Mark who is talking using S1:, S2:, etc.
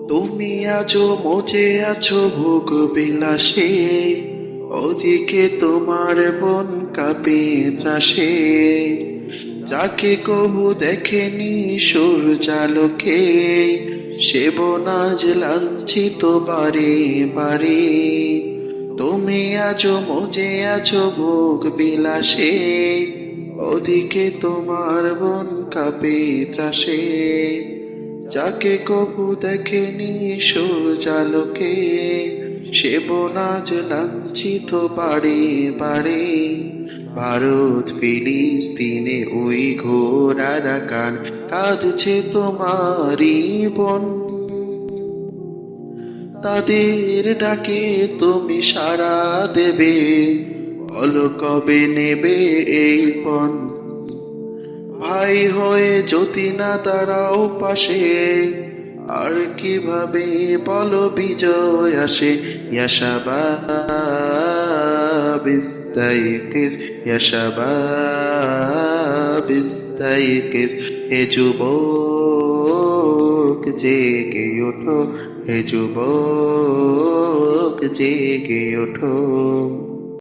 S1: তুমি আছো মজে আছো ভোগ বিলাসে, ওদিকে তোমার বন কাঁপে ত্রাসে। যাকে কবু দেখেনি সূর্যালোকে, সেবনাজ লাঞ্ছিত বারে বারে। তুমি আছো মজে আছো ভোগ বিলাসে, ওদিকে তোমার বন কাঁপে ত্রাসে। যাকে কবু দেখেনি সূর্যালোকে, সেবনাজ লাঞ্ছিত বারে বারে। ভারত ফিলিস্তিনে ওই ঘোর আরাকান, কাঁদছে তোমারই বন। তাদের ডাকে তুমি সাড়া দেবে, বলো কবে নেবে এই পণ। ভাই হয়ে যদি না দাঁড়াও পাশে, আর কিভাবে বলো বিজয় আসে। ইয়া শাবাব ইস্তাইকিজ, ইয়া শাবাব ইস্তাইকিজ। হে যুবক জেগে ওঠো, হে যুবক জেগে ওঠো।